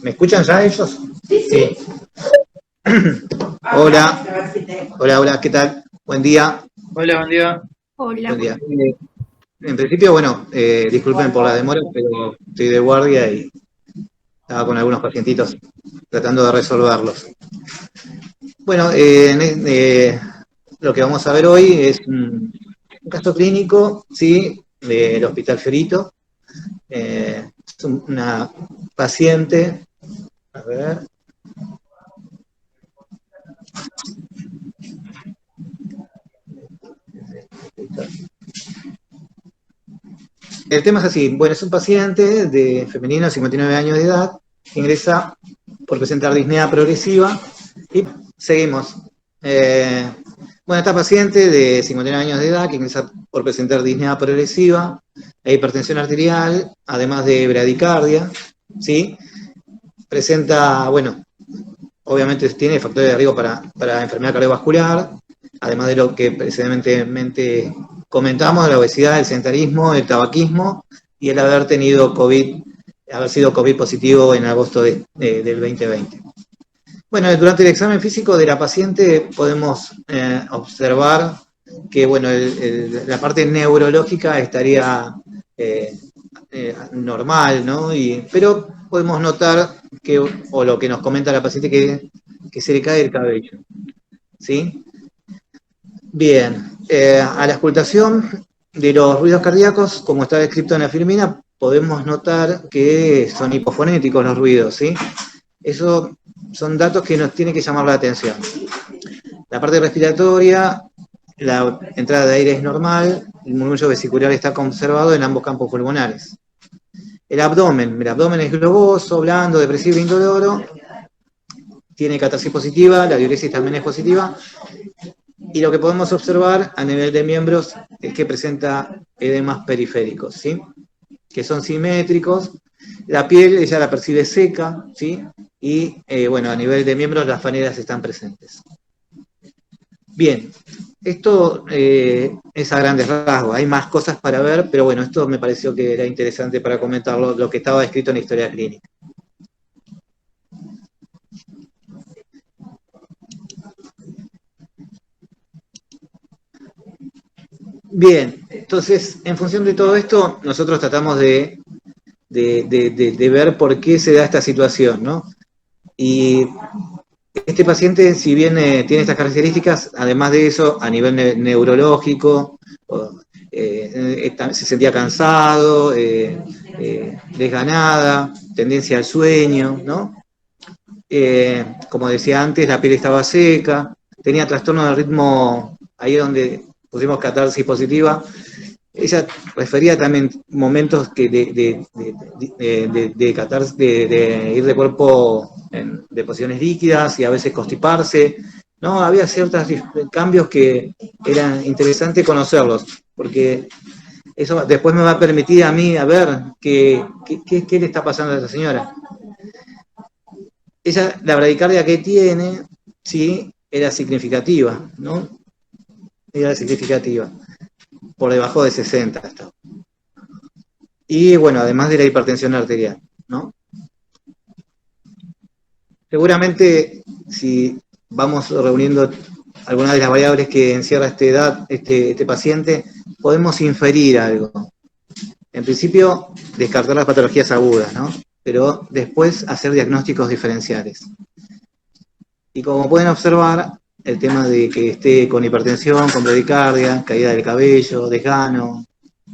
¿Me escuchan ya ellos? Sí. Hola, hola, ¿qué tal? Buen día. Hola, buen día. Buen Hola. día. En principio, bueno, disculpen por la demora, pero estoy de guardia y estaba con algunos pacientitos tratando de resolverlos. Bueno, lo que vamos a ver hoy es un caso clínico, ¿sí? Del Hospital Fiorito. Es una paciente, a ver, el tema es así, bueno, es un paciente de femenino de 59 años de edad, que ingresa por presentar disnea progresiva y seguimos. Bueno, esta paciente de 59 años de edad que ingresa por presentar disnea progresiva, hipertensión arterial, además de bradicardia, ¿sí? Presenta, bueno, obviamente tiene factores de riesgo para enfermedad cardiovascular, además de lo que precedentemente comentamos, la obesidad, el sedentarismo, el tabaquismo y el haber tenido COVID, haber sido COVID positivo en agosto del 2020. Bueno, durante el examen físico de la paciente podemos observar que, bueno, la parte neurológica estaría normal, ¿no? Pero podemos notar que, o lo que nos comenta la paciente, que se le cae el cabello, ¿sí? Bien, a la auscultación de los ruidos cardíacos, como está descrito en la filmina, podemos notar que son hipofonéticos los ruidos, ¿sí? Eso son datos que nos tienen que llamar la atención. La parte respiratoria, la entrada de aire es normal, el murmullo vesicular está conservado en ambos campos pulmonares. El abdomen es globoso, blando, depresivo e indoloro, tiene catarsis positiva, la diuresis también es positiva, y lo que podemos observar a nivel de miembros es que presenta edemas periféricos, ¿sí? Que son simétricos, la piel ella la percibe seca, ¿sí? Y bueno, a nivel de miembros las faneras están presentes. Bien, esto es a grandes rasgos, hay más cosas para ver, pero bueno, esto me pareció que era interesante para comentarlo, lo que estaba escrito en la historia clínica. Bien, entonces, en función de todo esto, nosotros tratamos de ver por qué se da esta situación, ¿no? Y este paciente, si bien tiene estas características, además de eso, a nivel neurológico, se sentía cansado, desganada, tendencia al sueño, ¿no? Como decía antes, la piel estaba seca, tenía trastorno del ritmo, ahí es donde pusimos catarsis positiva. Ella refería también momentos que de ir de cuerpo de posiciones líquidas y a veces constiparse, ¿no? Había ciertos cambios que eran interesantes conocerlos, porque eso después me va a permitir a mí a ver qué le está pasando a esa señora. Ella, la bradicardia que tiene, sí, era significativa, ¿no? Era significativa, por debajo de 60 hasta. Y bueno, además de la hipertensión arterial, ¿no? Seguramente, si vamos reuniendo algunas de las variables que encierra este paciente, podemos inferir algo. En principio, descartar las patologías agudas, ¿no? Pero después hacer diagnósticos diferenciales. Y como pueden observar, el tema de que esté con hipertensión, con bradicardia, caída del cabello, desgano,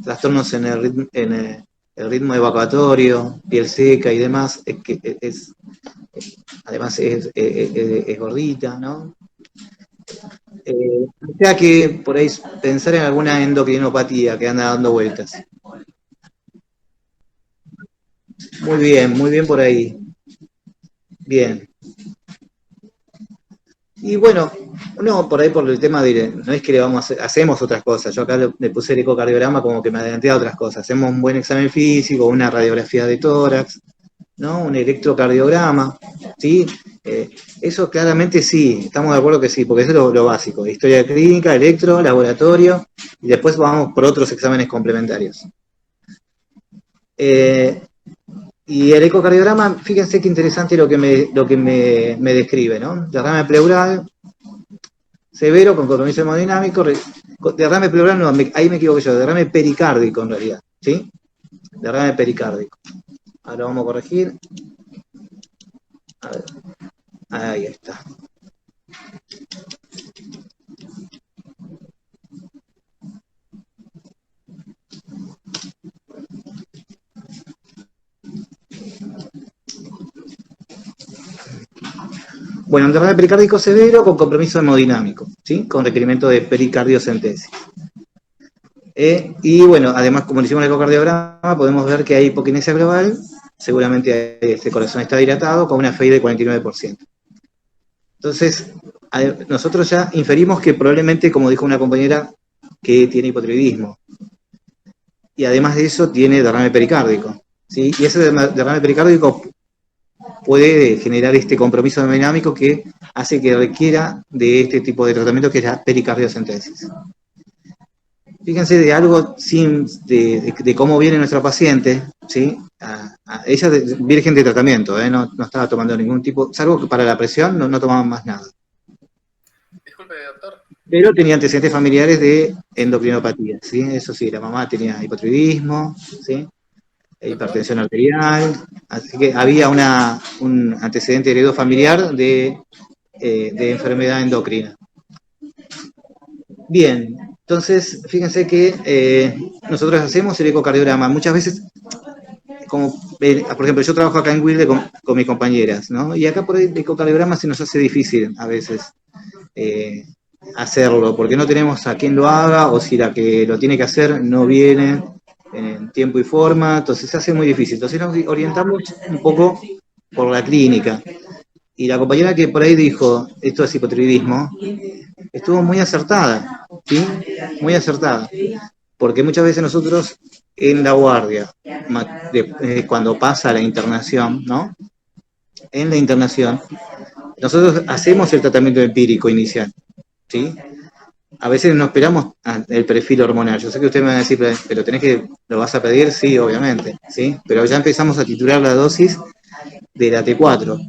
trastornos en el ritmo evacuatorio, piel seca y demás, además es gordita, ¿no? O sea que por ahí pensar en alguna endocrinopatía que anda dando vueltas. Muy bien por ahí. Bien. Y bueno, no, por ahí por el tema de, no es que le vamos a hacer, hacemos otras cosas, yo acá le puse el ecocardiograma como que me adelanté a otras cosas, hacemos un buen examen físico, una radiografía de tórax, ¿no? Un electrocardiograma, ¿sí? Eso claramente sí, estamos de acuerdo que sí, porque eso es lo básico, historia clínica, electro, laboratorio, y después vamos por otros exámenes complementarios. Y el ecocardiograma, fíjense qué interesante lo que me describe, ¿no? Derrame pleural severo con compromiso hemodinámico, derrame pleural, no, ahí me equivoco yo, derrame pericárdico en realidad, ¿sí? Derrame pericárdico. Ahora vamos a corregir. A ver, ahí está. Bueno, un derrame pericárdico severo con compromiso hemodinámico, ¿sí? Con requerimiento de pericardiocentesis. Y bueno, además, como le hicimos el ecocardiograma, podemos ver que hay hipoquinesia global, seguramente este corazón está dilatado, con una FI de 49%. Entonces, nosotros ya inferimos que probablemente, como dijo una compañera, que tiene hipotiroidismo. Y además de eso, tiene derrame pericárdico, ¿sí? Y ese derrame pericárdico puede generar este compromiso hemodinámico que hace que requiera de este tipo de tratamiento que es la pericardiocentesis. Fíjense de algo de cómo viene nuestra paciente, ¿sí? Ella es virgen de tratamiento, no estaba tomando ningún tipo, salvo que para la presión no tomaba más nada. Disculpe, doctor. Pero tenía antecedentes familiares de endocrinopatía, ¿sí? Eso sí, la mamá tenía hipotiroidismo, ¿sí? Hipertensión arterial, así que había un antecedente heredo familiar de enfermedad endocrina. Bien, entonces fíjense que nosotros hacemos el ecocardiograma. Muchas veces, como por ejemplo, yo trabajo acá en Wilde con mis compañeras, ¿no? Y acá por el ecocardiograma se nos hace difícil a veces hacerlo, porque no tenemos a quien lo haga, o si la que lo tiene que hacer no viene en tiempo y forma, entonces se hace muy difícil. Entonces nos orientamos un poco por la clínica. Y la compañera que por ahí dijo, esto es hipotiroidismo, estuvo muy acertada, ¿sí? Muy acertada. Porque muchas veces nosotros en la guardia, cuando pasa la internación, ¿no? En la internación, nosotros hacemos el tratamiento empírico inicial, ¿sí? A veces no esperamos el perfil hormonal. Yo sé que usted me va a decir, pero ¿lo vas a pedir? Sí, obviamente, ¿sí? Pero ya empezamos a titular la dosis de la T4,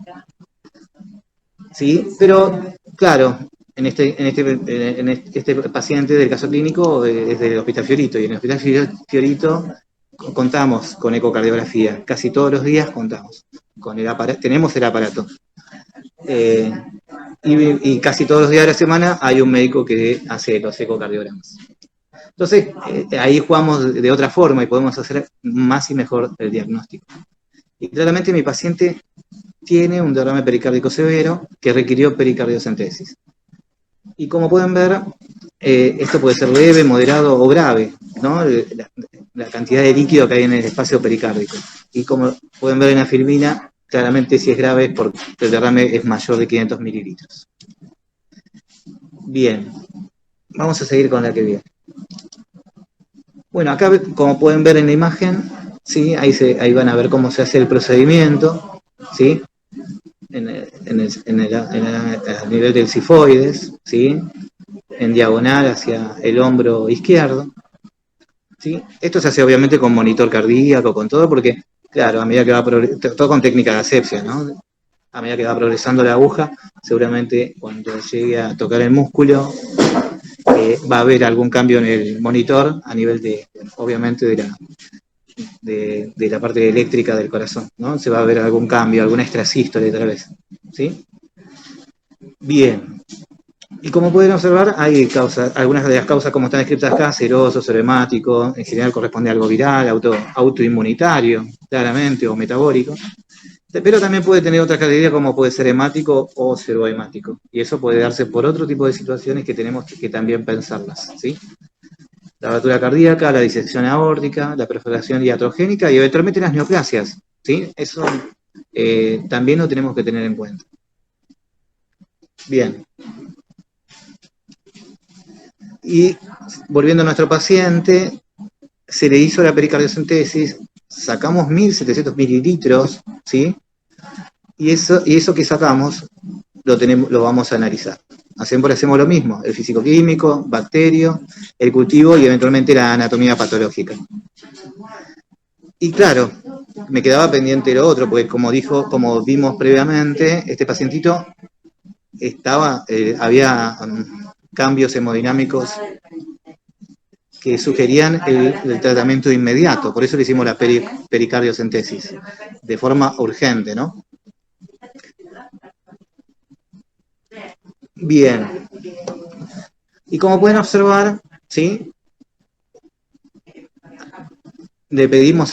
¿sí? Pero, claro, este paciente del caso clínico es del Hospital Fiorito, y en el Hospital Fiorito contamos con ecocardiografía. Casi todos los días contamos con el aparato, tenemos el aparato. Y casi todos los días de la semana hay un médico que hace los ecocardiogramas. Entonces, ahí jugamos de otra forma y podemos hacer más y mejor el diagnóstico. Y claramente mi paciente tiene un derrame pericárdico severo que requirió pericardiocentesis. Y como pueden ver, esto puede ser leve, moderado o grave, ¿no? La cantidad de líquido que hay en el espacio pericárdico. Y como pueden ver en la filmina, claramente si es grave es porque el derrame es mayor de 500 mililitros. Bien, vamos a seguir con la que viene. Bueno, acá como pueden ver en la imagen, ¿sí? Ahí van a ver cómo se hace el procedimiento, ¿sí? A nivel del cifoides, ¿sí? En diagonal hacia el hombro izquierdo, ¿sí? Esto se hace obviamente con monitor cardíaco, con todo, porque, claro, a medida que va todo con técnica de asepsia, ¿no? A medida que va progresando la aguja, seguramente cuando llegue a tocar el músculo, va a haber algún cambio en el monitor a nivel obviamente, de la parte eléctrica del corazón, ¿no? Se va a ver algún cambio, alguna extrasístole tal vez, ¿sí? Bien. Y como pueden observar, hay causas, algunas de las causas como están descritas acá, seroso, serohemático, en general corresponde a algo viral, autoinmunitario, claramente, o metabólico. Pero también puede tener otra categoría como puede ser hemático o serohemático. Y eso puede darse por otro tipo de situaciones que tenemos que también pensarlas, ¿sí? La rotura cardíaca, la disección aórtica, la perforación iatrogénica y eventualmente las neoplasias, ¿sí? Eso también lo tenemos que tener en cuenta. Bien. Y volviendo a nuestro paciente, se le hizo la pericardiocentesis, sacamos 1.700 mililitros, ¿sí? Y eso que sacamos lo vamos a analizar. Hacemos lo mismo, el físico-químico, bacterio, el cultivo y eventualmente la anatomía patológica. Y claro, me quedaba pendiente lo otro, porque como vimos previamente, este pacientito había cambios hemodinámicos que sugerían el tratamiento inmediato, por eso le hicimos la pericardiocentesis, de forma urgente, ¿no? Bien. Y como pueden observar, ¿sí? Le pedimos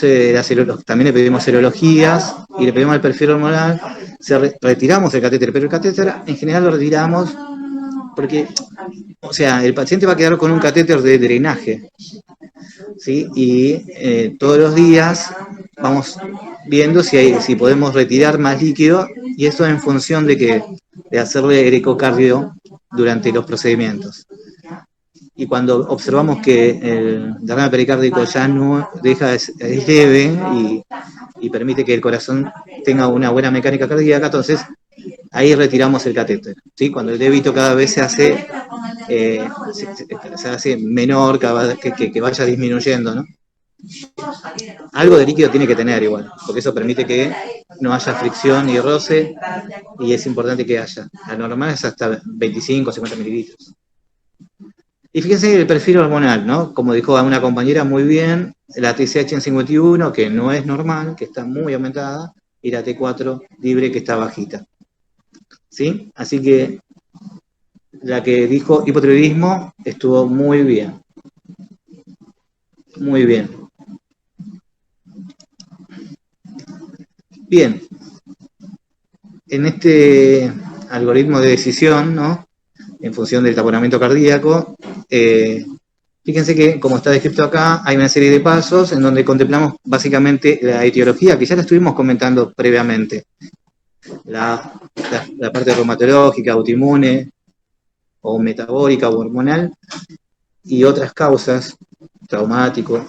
también le pedimos serologías y le pedimos el perfil hormonal, retiramos el catéter, pero el catéter en general lo retiramos porque, o sea, el paciente va a quedar con un catéter de drenaje, ¿sí? Y todos los días vamos viendo si podemos retirar más líquido, y eso en función de hacerle el ecocardio durante los procedimientos. Y cuando observamos que el derrame pericárdico ya no es leve y permite que el corazón tenga una buena mecánica cardíaca, entonces ahí retiramos el catéter, ¿sí? Cuando el débito cada vez se hace menor, que vaya disminuyendo, ¿no? Algo de líquido tiene que tener igual, porque eso permite que no haya fricción ni roce, y es importante que haya. La normal es hasta 25 o 50 mililitros. Y fíjense el perfil hormonal, ¿no? Como dijo una compañera muy bien, la TSH en 51, que no es normal, que está muy aumentada, y la T4 libre, que está bajita. ¿Sí? Así que la que dijo hipotiroidismo estuvo muy bien. Muy bien. Bien. En este algoritmo de decisión, ¿no? En función del taponamiento cardíaco, fíjense que, como está descrito acá, hay una serie de pasos en donde contemplamos básicamente la etiología, que ya la estuvimos comentando previamente. La parte reumatológica, autoinmune, o metabólica o hormonal, y otras causas, traumático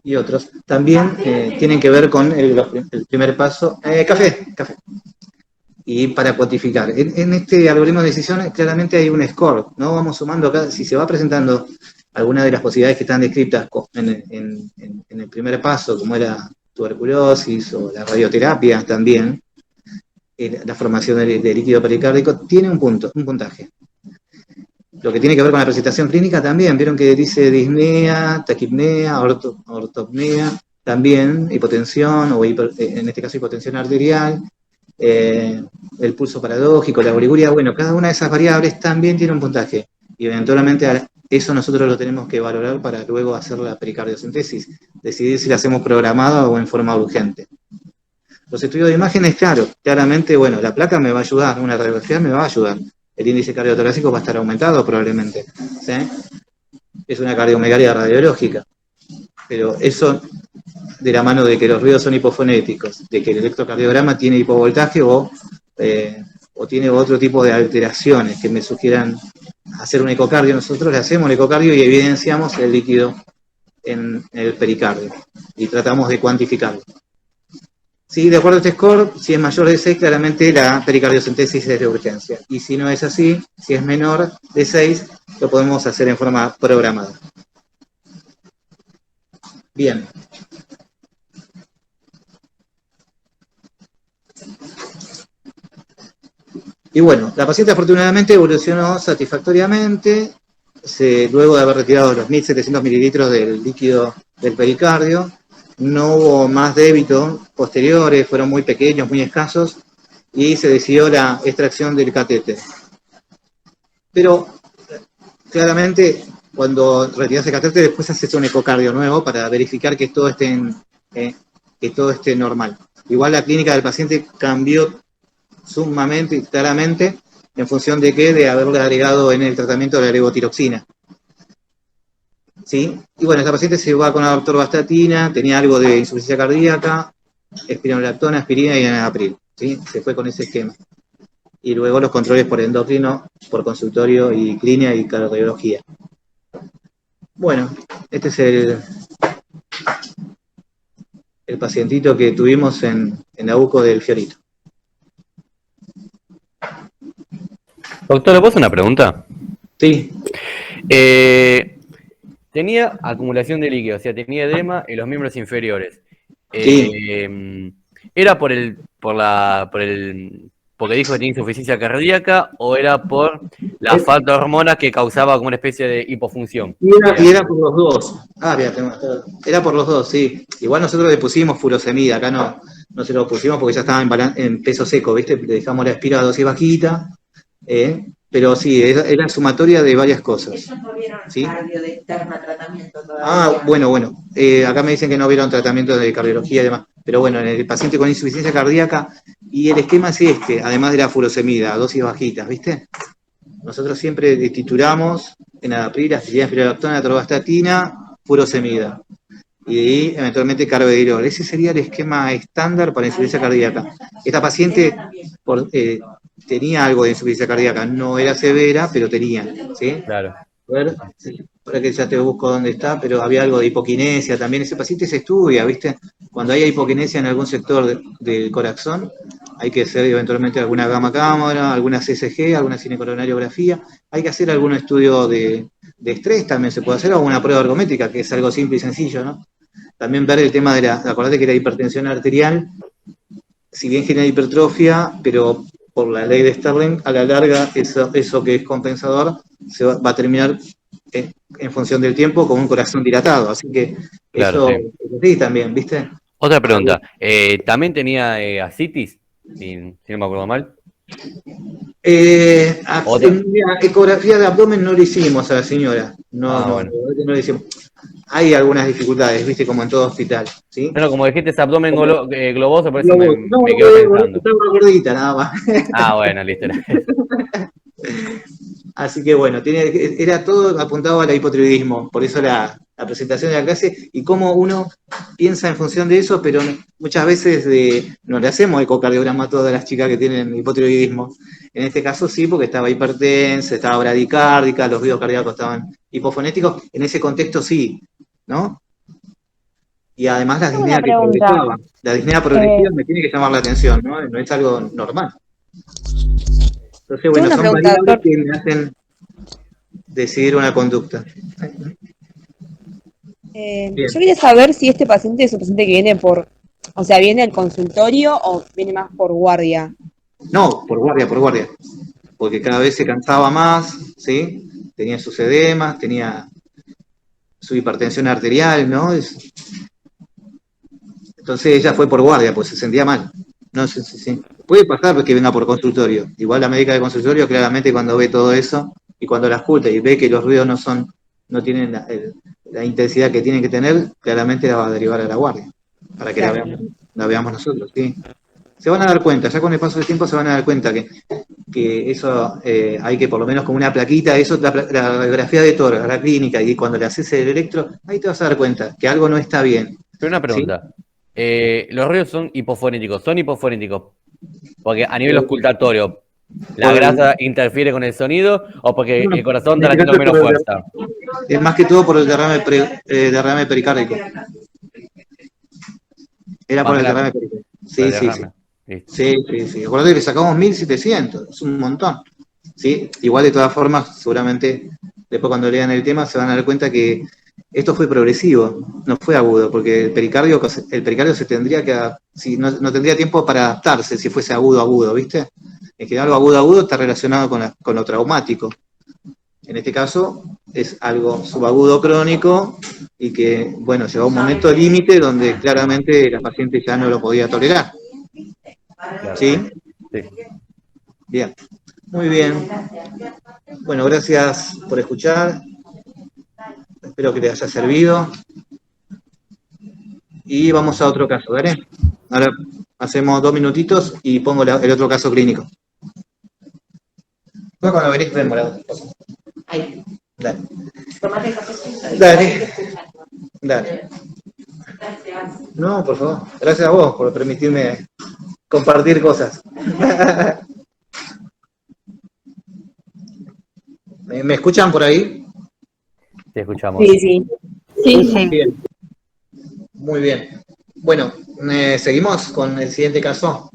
y otros, también tienen que ver con el primer paso. Café. Y para cuantificar. En este algoritmo de decisión claramente hay un score, ¿no? Vamos sumando acá, si se va presentando alguna de las posibilidades que están descritas en el primer paso, como era tuberculosis o la radioterapia también, la formación de líquido pericárdico, tiene un puntaje. Lo que tiene que ver con la presentación clínica también, vieron que dice disnea, taquipnea, ortopnea, también hipotensión, o en este caso hipotensión arterial, el pulso paradójico, la oliguria. Bueno, cada una de esas variables también tiene un puntaje, y eventualmente eso nosotros lo tenemos que valorar para luego hacer la pericardiocentesis, decidir si la hacemos programada o en forma urgente. Los estudios de imágenes, claramente, bueno, la placa me va a ayudar, una radiografía me va a ayudar, el índice cardiotorácico va a estar aumentado probablemente, ¿sí? Es una cardiomegalia radiológica, pero eso de la mano de que los ruidos son hipofonéticos, de que el electrocardiograma tiene hipovoltaje o tiene otro tipo de alteraciones que me sugieran hacer un ecocardio. Nosotros le hacemos el ecocardio y evidenciamos el líquido en el pericardio y tratamos de cuantificarlo. Sí, de acuerdo a este score, si es mayor de 6, claramente la pericardiocentesis es de urgencia. Y si no es así, si es menor de 6, lo podemos hacer en forma programada. Bien. Y bueno, la paciente afortunadamente evolucionó satisfactoriamente, luego de haber retirado los 1.700 mililitros del líquido del pericardio. No hubo más débitos posteriores, fueron muy pequeños, muy escasos, y se decidió la extracción del catéter. Pero claramente, cuando retiras el catéter, después haces un ecocardio nuevo para verificar que todo esté normal. Igual la clínica del paciente cambió sumamente y claramente en función de de haberle agregado en el tratamiento de la levotiroxina. ¿Sí? Y bueno, esta paciente se va con la atorvastatina, tenía algo de insuficiencia cardíaca, espironolactona, aspirina y enalapril, ¿sí? Se fue con ese esquema. Y luego los controles por endocrino, por consultorio y clínica y cardiología. Bueno, este es el pacientito que tuvimos en la UCO del Fiorito. Doctor, ¿le puedo hacer una pregunta? Sí. Tenía acumulación de líquido, o sea, tenía edema en los miembros inferiores. Sí. ¿Era porque dijo que tenía insuficiencia cardíaca o era por la falta de hormonas que causaba como una especie de hipofunción? Y era por los dos. Ah, bien, era por los dos, sí. Igual nosotros le pusimos furosemida, acá no se lo pusimos porque ya estaba en peso seco, ¿viste? Le dejamos la espira a dosis bajita, pero sí, era sumatoria de varias cosas. Ellos no vieron ¿Sí? cardio de externa tratamiento todavía. Ah, bueno. Acá me dicen que no vieron tratamiento de cardiología y demás. Pero bueno, en el paciente con insuficiencia cardíaca, y el esquema es este, además de la furosemida, dosis bajitas, ¿viste? Nosotros siempre tituramos enalapril, aspirina, spironolactona, atorvastatina, furosemida. Y de ahí, eventualmente, carvedilol. Ese sería el esquema estándar para insuficiencia cardíaca. Esta paciente tenía algo de insuficiencia cardíaca, no era severa, pero tenía, ¿sí? Claro. A ver, para que ya te busco dónde está, pero había algo de hipoquinesia también. Ese paciente se estudia, ¿viste? Cuando hay hipoquinesia en algún sector del corazón, hay que hacer eventualmente alguna gamma cámara, alguna CSG, alguna cinecoronariografía. Hay que hacer algún estudio de estrés, también se puede hacer, o una prueba ergométrica, que es algo simple y sencillo, ¿no? También ver el tema de acordate que la hipertensión arterial, si bien genera hipertrofia, pero por la ley de Sterling, a la larga eso que es compensador se va a terminar en función del tiempo con un corazón dilatado. Así que Claro, eso sí. sí también, ¿viste? Otra pregunta. ¿También tenía ascitis? Si no me acuerdo mal. Otra. Ecografía de abdomen no le hicimos a la señora. No Bueno. le hicimos. Hay algunas dificultades, ¿viste? Como en todo hospital, ¿sí? Bueno, como dijiste, ese abdomen globoso, por eso No, me quedo pensando. estaba gordita nada más. Bueno, listo. Así que bueno, era todo apuntado al hipotiroidismo, por eso la presentación de la clase y cómo uno piensa en función de eso, pero muchas veces no le hacemos ecocardiograma a todas las chicas que tienen hipotiroidismo. En este caso sí, porque estaba hipertensa, estaba bradicárdica, los ruidos cardíacos estaban hipofonéticos, en ese contexto sí, ¿no? Y además la Tengo disnea una que pregunta. progresaba. La disnea progresiva me tiene que llamar la atención, ¿no? No es algo normal. Entonces, Tengo bueno, una son pregunta, variables doctor. que me hacen decidir una conducta. Yo Bien. quería saber si este paciente es un paciente que viene o sea, viene al consultorio o viene más por guardia. No, por guardia, porque cada vez se cansaba más, ¿sí? Tenía sus edemas, tenía su hipertensión arterial, ¿no? Entonces ella fue por guardia, pues se sentía mal. No sé si. Puede pasar que venga por consultorio. Igual la médica de consultorio claramente cuando ve todo eso y cuando la escucha y ve que los ruidos no tienen la intensidad que tienen que tener, claramente la va a derivar a la guardia, para que Claro. la veamos nosotros, ¿sí? Se van a dar cuenta, ya con el paso del tiempo se van a dar cuenta que eso hay que por lo menos como una plaquita, eso la radiografía de tórax, la clínica, y cuando le haces el electro, ahí te vas a dar cuenta que algo no está bien. Pero una ¿Sí? pregunta. Los ruidos son hipofonéticos. ¿Son hipofonéticos porque a nivel auscultatorio la Por- grasa interfiere con el sonido o porque el corazón en está este haciendo caso menos fuerza? es más que todo por el derrame pericárdico. Era Más por que el nada derrame pericárdico. por el Sí. derrame. Listo. Sí. Acuérdate que sacamos 1700, es un montón. ¿Sí? Igual de todas formas, seguramente después cuando lean el tema se van a dar cuenta que esto fue progresivo, no fue agudo, porque el pericardio se tendría si no tendría tiempo para adaptarse si fuese agudo, ¿viste? En general lo agudo está relacionado con lo traumático. En este caso es algo subagudo crónico y que, bueno, llegó a un momento límite donde claramente la paciente ya no lo podía tolerar. Claro, ¿Sí? sí. Sí. Bien. Muy bien. Bueno, gracias por escuchar. Espero que te haya servido. Y vamos a otro caso, ¿vale? Ahora hacemos 2 minutitos y pongo el otro caso clínico. Bueno, cuando venís, ven, morado. Ahí. Dale. Tomate cafecito. Dale. No, por favor. Gracias a vos por permitirme compartir cosas. ¿Me escuchan por ahí? Te escuchamos. Sí. Bien. Muy bien. Bueno, seguimos con el siguiente caso.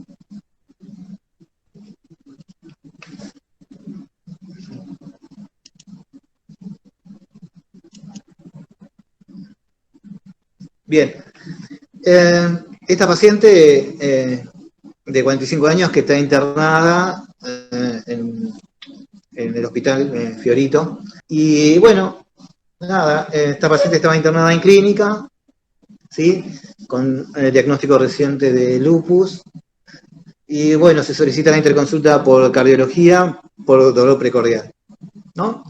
Bien. esta paciente de 45 años que está internada en el hospital Fiorito. Y bueno, nada, esta paciente estaba internada en clínica, ¿sí? Con el diagnóstico reciente de lupus. Y bueno, se solicita la interconsulta por cardiología por dolor precordial, ¿no?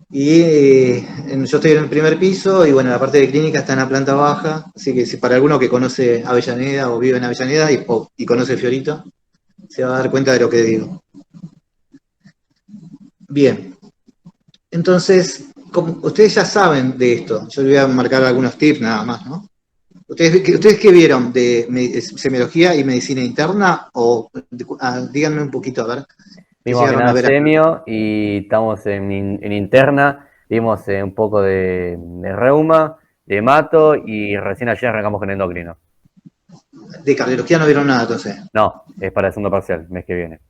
Y yo estoy en el primer piso y bueno, la parte de clínica está en la planta baja, así que si para alguno que conoce Avellaneda o vive en Avellaneda y conoce Fiorito, se va a dar cuenta de lo que digo. Bien, entonces, como ustedes ya saben de esto, yo les voy a marcar algunos tips nada más, ¿no? ¿Ustedes qué vieron de semiología y medicina interna? O díganme un poquito, a ver. Vimos que nada semio y estamos en interna, vimos un poco de reuma, de hemato y recién ayer arrancamos con endocrino. De cardiología no vieron nada entonces. No, es para el segundo parcial, mes que viene.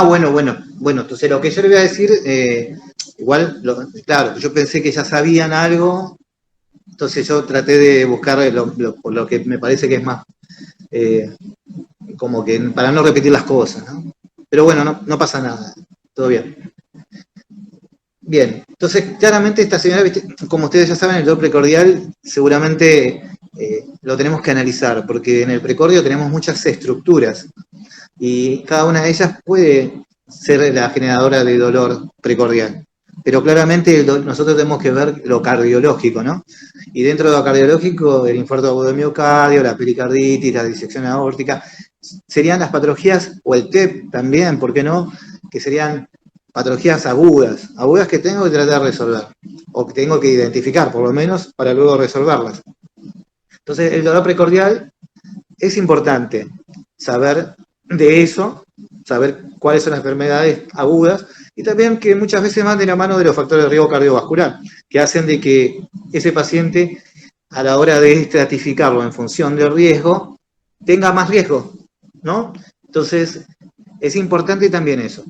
Bueno, entonces lo que yo le voy a decir, igual, claro, yo pensé que ya sabían algo, entonces yo traté de buscar lo que me parece que es más, como que para no repetir las cosas, ¿no? Pero bueno, no pasa nada, todo bien. Bien, entonces claramente esta señora, como ustedes ya saben, el dolor precordial seguramente lo tenemos que analizar, porque en el precordio tenemos muchas estructuras, y cada una de ellas puede ser la generadora de dolor precordial. Pero claramente nosotros tenemos que ver lo cardiológico, ¿no? Y dentro de lo cardiológico, el infarto agudo de miocardio, la pericarditis, la disección aórtica, serían las patologías, o el TEP también, ¿por qué no? Que serían patologías agudas que tengo que tratar de resolver, o que tengo que identificar, por lo menos, para luego resolverlas. Entonces, el dolor precordial es importante saber de eso, saber cuáles son las enfermedades agudas, y también que muchas veces van de la mano de los factores de riesgo cardiovascular, que hacen de que ese paciente, a la hora de estratificarlo en función del riesgo, tenga más riesgo, ¿no? Entonces, es importante también eso.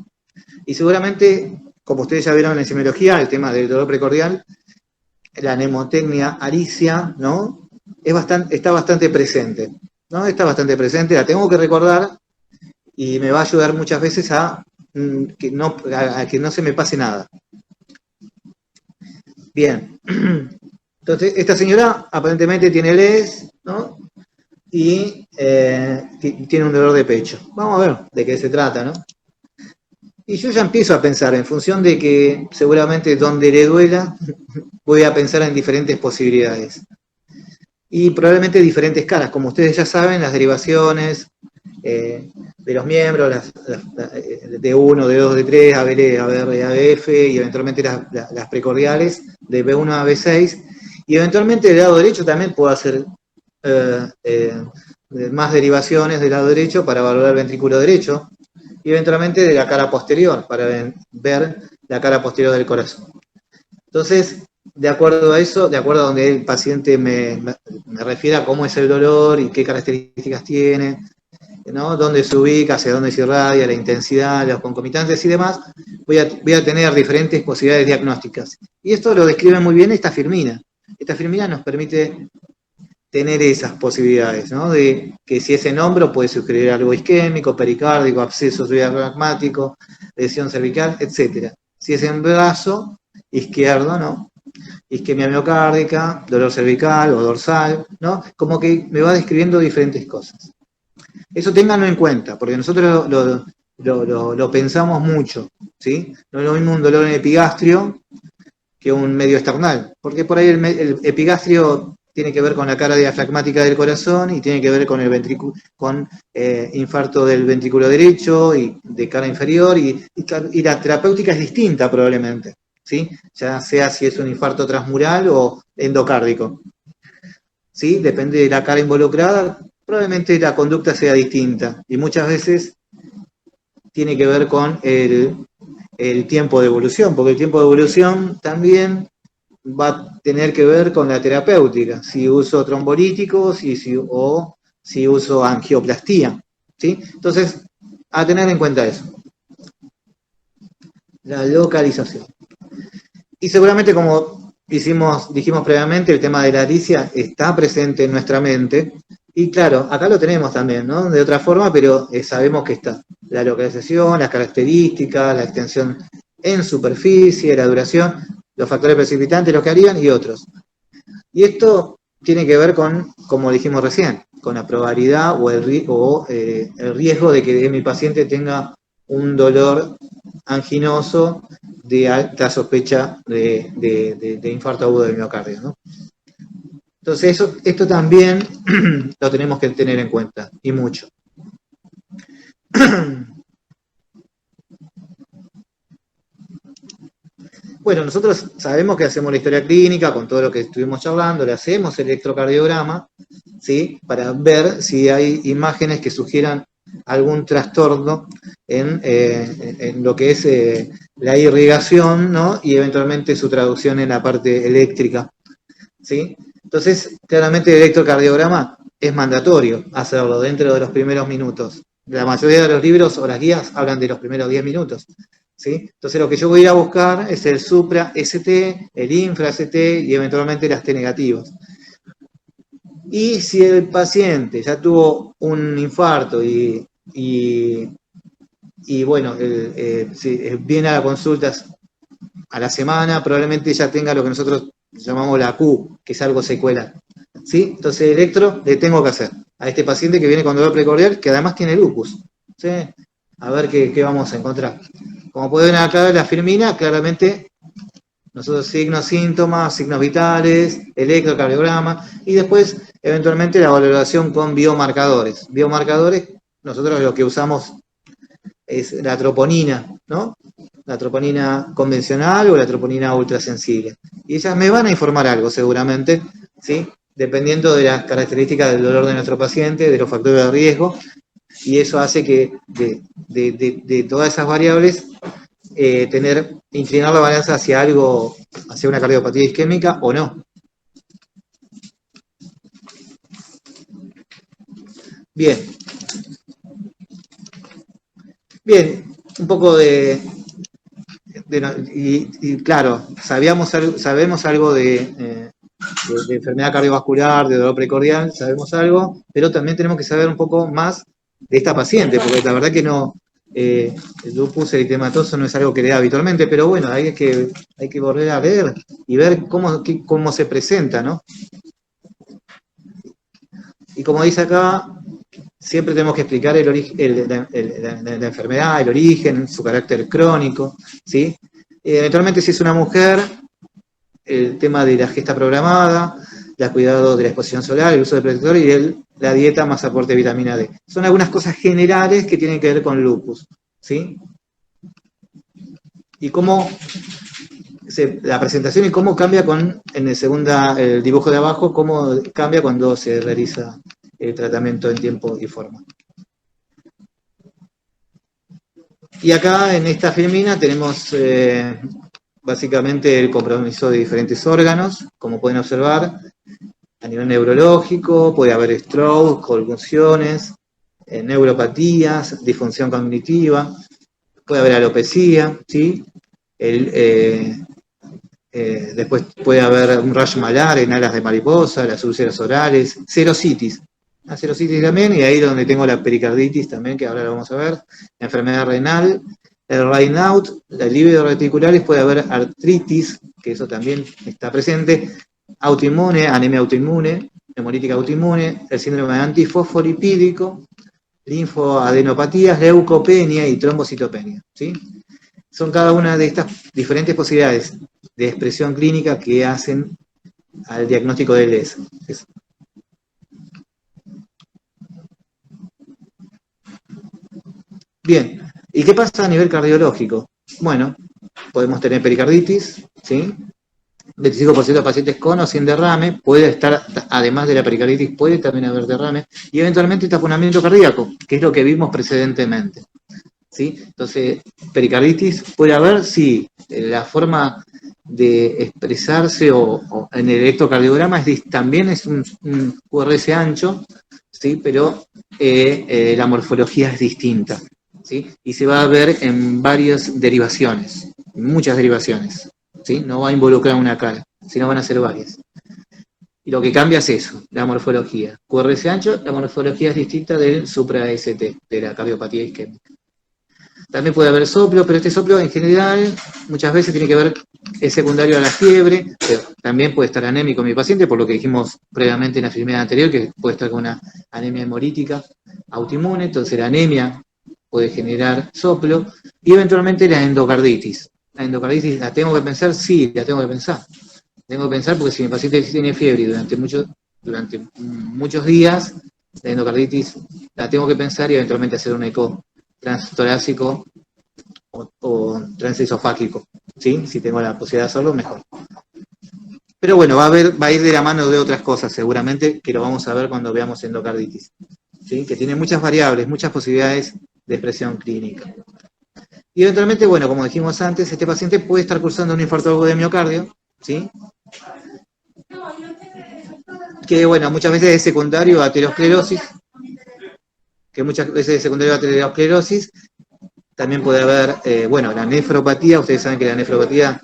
Y seguramente, como ustedes ya vieron en semiología, el tema del dolor precordial, la mnemotecnia aricia, ¿no? Está bastante presente, ¿no? Está bastante presente, la tengo que recordar, y me va a ayudar muchas veces a que no se me pase nada. Bien, entonces esta señora aparentemente tiene LES, ¿no? Y tiene un dolor de pecho. Vamos a ver de qué se trata, ¿no? Y yo ya empiezo a pensar, en función de que seguramente donde le duela, voy a pensar en diferentes posibilidades. Y probablemente diferentes caras, como ustedes ya saben, las derivaciones de los miembros, de 1, de 2, de 3, ABL, ABR, ABF, y eventualmente las precordiales, de B1 a B6, y eventualmente del lado derecho también puedo hacer más derivaciones del lado derecho para valorar el ventrículo derecho, y eventualmente de la cara posterior, para ver la cara posterior del corazón. Entonces, de acuerdo a eso, de acuerdo a donde el paciente me refiere a cómo es el dolor y qué características tiene, ¿no? Dónde se ubica, hacia dónde se irradia, la intensidad, los concomitantes y demás, voy a tener diferentes posibilidades diagnósticas. Y esto lo describe muy bien esta firmina. Esta firmina nos permite tener esas posibilidades, ¿no? De que si es en hombro puede sugerir algo isquémico, pericárdico, absceso diafragmático, lesión cervical, etc. Si es en brazo izquierdo, ¿no? Isquemia miocárdica, dolor cervical o dorsal, ¿no? Como que me va describiendo diferentes cosas. Eso ténganlo en cuenta, porque nosotros lo pensamos mucho, ¿sí? No es lo mismo un dolor en epigastrio que un medio esternal, porque por ahí el epigastrio tiene que ver con la cara diafragmática del corazón y tiene que ver con infarto del ventrículo derecho y de cara inferior, y la terapéutica es distinta probablemente, ¿sí? Ya sea si es un infarto transmural o endocárdico, ¿sí? Depende de la cara involucrada, probablemente la conducta sea distinta, y muchas veces tiene que ver con el tiempo de evolución, porque el tiempo de evolución también va a tener que ver con la terapéutica, si uso trombolíticos o si uso angioplastía, ¿sí? Entonces, a tener en cuenta eso. La localización. Y seguramente, como dijimos previamente, el tema de la aricia está presente en nuestra mente. Y claro, acá lo tenemos también, ¿no? De otra forma, pero sabemos que está. La localización, las características, la extensión en superficie, la duración, los factores precipitantes, los que harían y otros. Y esto tiene que ver con, como dijimos recién, con la probabilidad o el riesgo de que mi paciente tenga un dolor anginoso de alta sospecha de infarto agudo del miocardio, ¿no? Entonces, esto también lo tenemos que tener en cuenta, y mucho. Bueno, nosotros sabemos que hacemos la historia clínica con todo lo que estuvimos charlando, le hacemos el electrocardiograma, ¿sí? Para ver si hay imágenes que sugieran algún trastorno en lo que es la irrigación, ¿no? Y eventualmente su traducción en la parte eléctrica, ¿sí? Entonces, claramente el electrocardiograma es mandatorio hacerlo dentro de los primeros minutos. La mayoría de los libros o las guías hablan de los primeros 10 minutos. ¿Sí? Entonces lo que yo voy a ir a buscar es el supra-ST, el infra-ST y eventualmente las T negativas. Y si el paciente ya tuvo un infarto y bueno, si viene a la consulta a la semana, probablemente ya tenga lo que nosotros llamamos la Q, que es algo secuelar. ¿Sí? Entonces electro le tengo que hacer a este paciente que viene con dolor precordial, que además tiene lupus. ¿Sí? A ver qué vamos a encontrar. Como pueden ver acá la firmina, claramente nosotros signos, síntomas, signos vitales, electrocardiograma, y después eventualmente la valoración con biomarcadores. Biomarcadores, nosotros lo que usamos es la troponina, ¿no? La troponina convencional o la troponina ultrasensible. Y ellas me van a informar algo seguramente, ¿sí? Dependiendo de las características del dolor de nuestro paciente, de los factores de riesgo, y eso hace que de todas esas variables inclinar la balanza hacia algo, hacia una cardiopatía isquémica o no. Bien, un poco y claro, sabemos algo de enfermedad cardiovascular, de dolor precordial, sabemos algo, pero también tenemos que saber un poco más de esta paciente, porque la verdad que no, el lupus eritematoso no es algo que le da habitualmente, pero bueno, hay que volver a ver y ver cómo se presenta, ¿no? Y como dice acá, siempre tenemos que explicar el origen, la enfermedad, el origen, su carácter crónico, ¿sí? Eventualmente, si es una mujer, el tema de la gesta programada, el cuidado de la exposición solar, el uso de protector y la dieta más aporte de vitamina D. Son algunas cosas generales que tienen que ver con lupus, ¿sí? Y cómo la presentación y cómo cambia en el dibujo de abajo, cómo cambia cuando se realiza el tratamiento en tiempo y forma. Y acá en esta filmina tenemos básicamente el compromiso de diferentes órganos, como pueden observar, a nivel neurológico, puede haber stroke, convulsiones, neuropatías, disfunción cognitiva, puede haber alopecia, ¿sí? Después puede haber un rayo malar en alas de mariposa, las úlceras orales, serositis. La serositis también, y ahí donde tengo la pericarditis también, que ahora lo vamos a ver, la enfermedad renal, el Raynaud, la libido reticulares, puede haber artritis, que eso también está presente, autoinmune, anemia autoinmune, hemolítica autoinmune, el síndrome antifosfolipídico, linfoadenopatías, leucopenia y trombocitopenia, ¿sí? Son cada una de estas diferentes posibilidades de expresión clínica que hacen al diagnóstico del LS. Bien, ¿y qué pasa a nivel cardiológico? Bueno, podemos tener pericarditis, ¿sí? 25% de pacientes con o sin derrame, puede estar, además de la pericarditis, puede también haber derrame, y eventualmente taponamiento cardíaco, que es lo que vimos precedentemente, ¿sí? Entonces, pericarditis puede haber, sí, la forma de expresarse o en el electrocardiograma también es un QRS ancho, ¿sí? Pero la morfología es distinta, ¿sí? Y se va a ver en varias derivaciones, muchas derivaciones, ¿sí? No va a involucrar una cara. sino van a ser varias. Y lo que cambia es eso, la morfología. QRS ancho, la morfología es distinta del supra-ST, de la cardiopatía isquémica. También puede haber soplo, pero este soplo en general muchas veces tiene que ver, es secundario a la fiebre, pero también puede estar anémico mi paciente, por lo que dijimos previamente en la enfermedad anterior, que puede estar con una anemia hemolítica autoinmune, entonces la anemia puede generar soplo, y eventualmente la endocarditis. ¿La endocarditis la tengo que pensar? Sí, la tengo que pensar. Tengo que pensar porque si mi paciente tiene fiebre durante muchos días, la endocarditis la tengo que pensar y eventualmente hacer un eco transtorácico o transesofágico, ¿sí? Si tengo la posibilidad de hacerlo, mejor. Pero bueno, va a ir de la mano de otras cosas seguramente, que lo vamos a ver cuando veamos endocarditis, ¿sí? Que tiene muchas variables, muchas posibilidades de expresión clínica. Y eventualmente, bueno, como dijimos antes, este paciente puede estar cursando un infarto agudo de miocardio, ¿sí? Que bueno, muchas veces es secundario a aterosclerosis, también puede haber, bueno, la nefropatía. Ustedes saben que la nefropatía,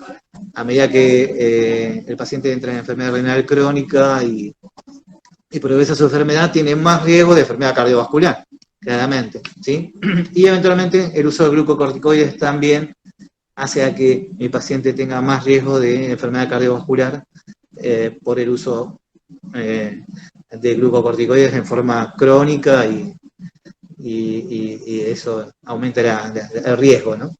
a medida que el paciente entra en enfermedad renal crónica y progresa su enfermedad, tiene más riesgo de enfermedad cardiovascular, claramente, ¿sí? Y eventualmente el uso de glucocorticoides también hace a que mi paciente tenga más riesgo de enfermedad cardiovascular por el uso de glucocorticoides en forma crónica y eso aumenta el riesgo, ¿no?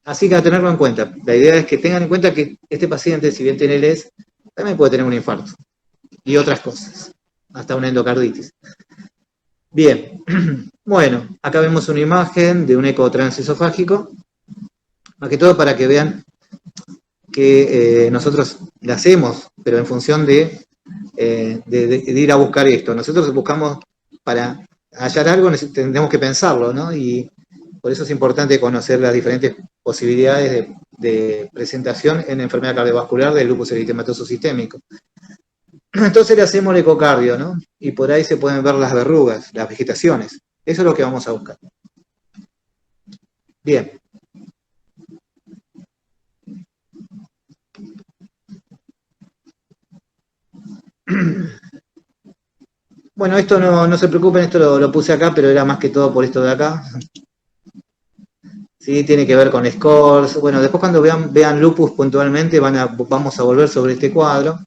Así que a tenerlo en cuenta. La idea es que tengan en cuenta que este paciente, si bien tiene LES, también puede tener un infarto y otras cosas, hasta una endocarditis. Bien, bueno, acá vemos una imagen de un eco transesofágico, más que todo para que vean que nosotros la hacemos, pero en función de ir a buscar esto. Nosotros buscamos, para hallar algo tenemos que pensarlo, ¿no? Y por eso es importante conocer las diferentes posibilidades de presentación en enfermedad cardiovascular del lupus eritematoso sistémico. Entonces le hacemos el ecocardio, ¿no? Y por ahí se pueden ver las verrugas, las vegetaciones. Eso es lo que vamos a buscar. Bien. Bueno, esto no se preocupen, esto lo puse acá, pero era más que todo por esto de acá. Sí, tiene que ver con scores. Bueno, después cuando vean lupus puntualmente vamos a volver sobre este cuadro,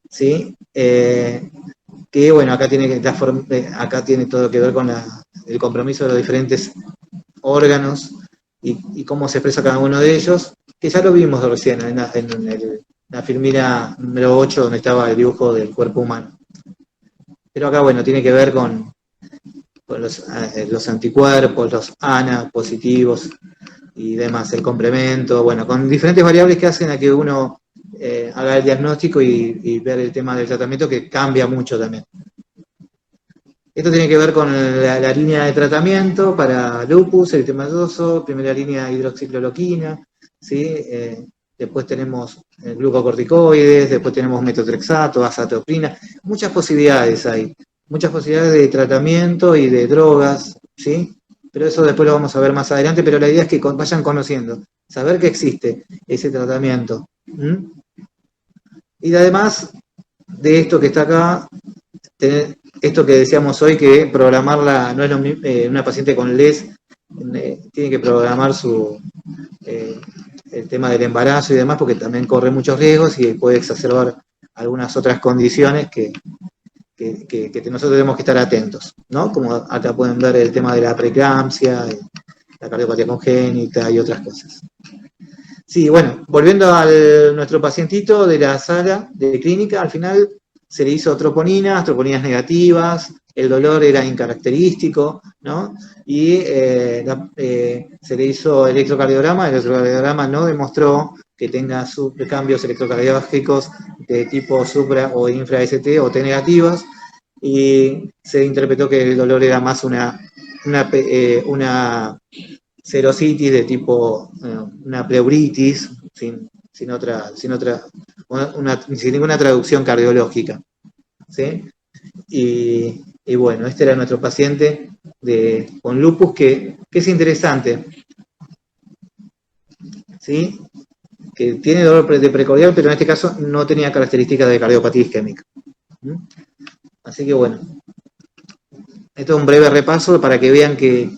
¿sí? Que bueno, acá tiene todo que ver con el compromiso de los diferentes órganos y cómo se expresa cada uno de ellos, que ya lo vimos recién en la filmina número 8, donde estaba el dibujo del cuerpo humano. Pero acá, bueno, tiene que ver con los anticuerpos, los ANA positivos y demás, el complemento, bueno, con diferentes variables que hacen a que uno haga el diagnóstico y ver el tema del tratamiento, que cambia mucho también. Esto tiene que ver con la línea de tratamiento para lupus eritematoso, primera línea hidroxicloroquina, ¿sí? Después tenemos glucocorticoides, después tenemos metotrexato, azathioprina, muchas posibilidades hay, muchas posibilidades de tratamiento y de drogas, ¿sí? Pero eso después lo vamos a ver más adelante, pero la idea es que vayan conociendo, saber que existe ese tratamiento. Y además de esto que está acá, esto que decíamos hoy, que programarla, no es lo mismo, una paciente con LES tiene que programar el tema del embarazo y demás, porque también corre muchos riesgos y puede exacerbar algunas otras condiciones que nosotros tenemos que estar atentos, ¿no? Como acá pueden ver el tema de la preeclampsia, la cardiopatía congénita y otras cosas. Sí, bueno, volviendo a nuestro pacientito de la sala de clínica, al final se le hizo troponinas negativas, el dolor era incaracterístico, ¿no? Y se le hizo el electrocardiograma no demostró que tenga cambios electrocardiográficos de tipo supra o infra ST o T negativos, y se interpretó que el dolor era más una serositis de tipo, una pleuritis, sin ninguna traducción cardiológica, ¿sí? Y bueno, este era nuestro paciente con lupus, que es interesante, ¿sí? que tiene dolor de precordial, pero en este caso no tenía características de cardiopatía isquémica. Así que bueno, esto es un breve repaso para que vean que